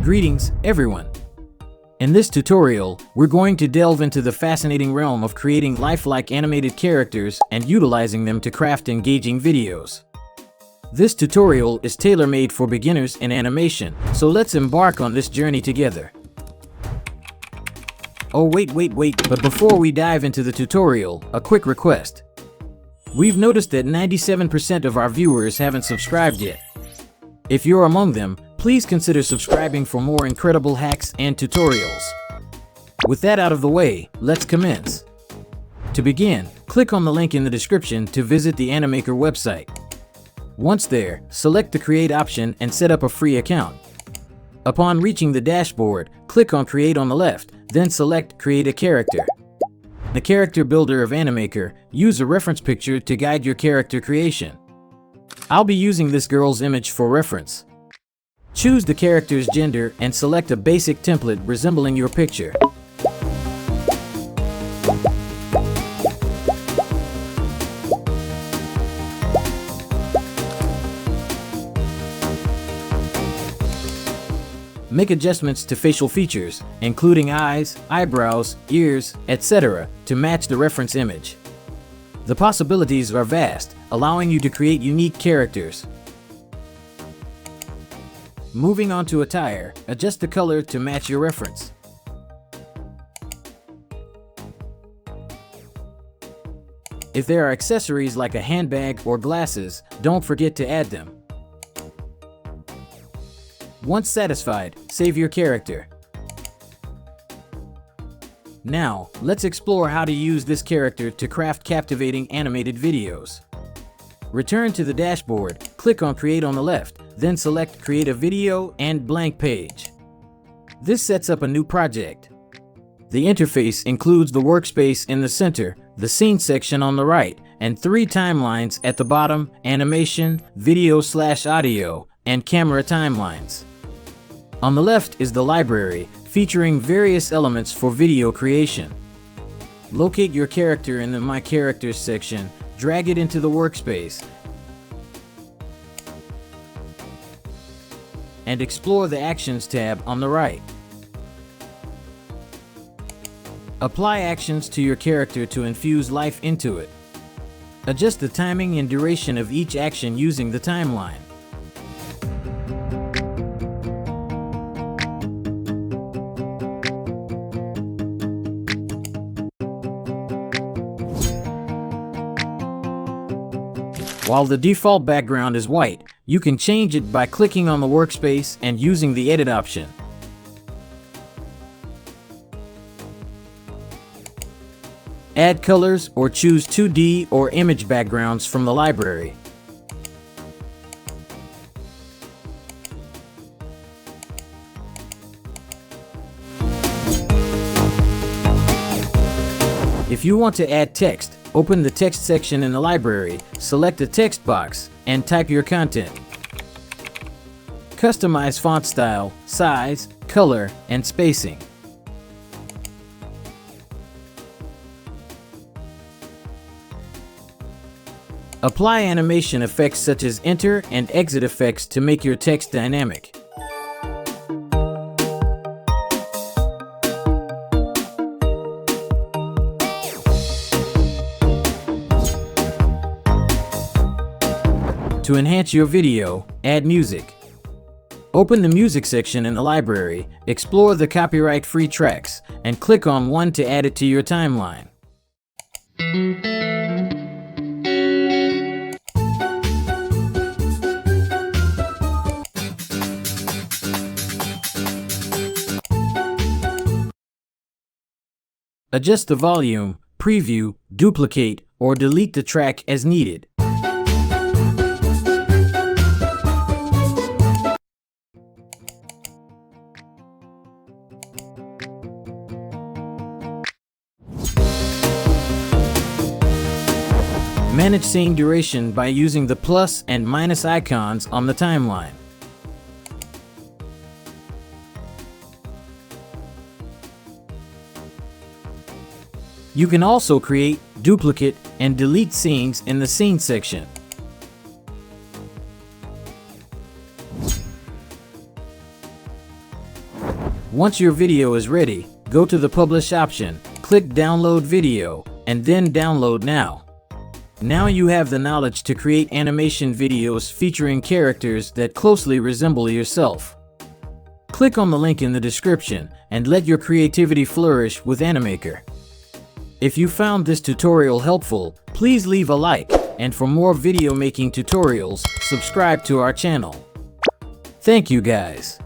Greetings, everyone! In this tutorial, we're going to delve into the fascinating realm of creating lifelike animated characters and utilizing them to craft engaging videos. This tutorial is tailor-made for beginners in animation, so let's embark on this journey together. Oh wait, but before we dive into the tutorial, a quick request. We've noticed that 97% of our viewers haven't subscribed yet. If you're among them, please consider subscribing for more incredible hacks and tutorials. With that out of the way, let's commence. To begin, click on the link in the description to visit the Animaker website. Once there, select the Create option and set up a free account. Upon reaching the dashboard, click on Create on the left, then select Create a Character. The Character Builder of Animaker, use a reference picture to guide your character creation. I'll be using this girl's image for reference. Choose the character's gender and select a basic template resembling your picture. Make adjustments to facial features, including eyes, eyebrows, ears, etc., to match the reference image. The possibilities are vast, allowing you to create unique characters. Moving on to attire, adjust the color to match your reference. If there are accessories like a handbag or glasses, don't forget to add them. Once satisfied, save your character. Now, let's explore how to use this character to craft captivating animated videos. Return to the dashboard, click on Create on the left, then select Create a Video and Blank Page. This sets up a new project. The interface includes the workspace in the center, the scene section on the right, and 3 timelines at the bottom: animation, video/audio, and camera timelines. On the left is the library, featuring various elements for video creation. Locate your character in the My Characters section, drag it into the workspace, and explore the Actions tab on the right. Apply actions to your character to infuse life into it. Adjust the timing and duration of each action using the timeline. While the default background is white, you can change it by clicking on the workspace and using the Edit option. Add colors or choose 2D or image backgrounds from the library. If you want to add text, open the text section in the library, select the text box, and type your content. Customize font style, size, color, and spacing. Apply animation effects such as enter and exit effects to make your text dynamic. To enhance your video, add music. Open the music section in the library, explore the copyright-free tracks, and click on one to add it to your timeline. Adjust the volume, preview, duplicate, or delete the track as needed. Manage scene duration by using the plus and minus icons on the timeline. You can also create, duplicate, and delete scenes in the Scene section. Once your video is ready, go to the Publish option, click Download Video, and then Download Now. Now you have the knowledge to create animation videos featuring characters that closely resemble yourself. Click on the link in the description and let your creativity flourish with Animaker. If you found this tutorial helpful, please leave a like, and for more video making tutorials, subscribe to our channel. Thank you guys.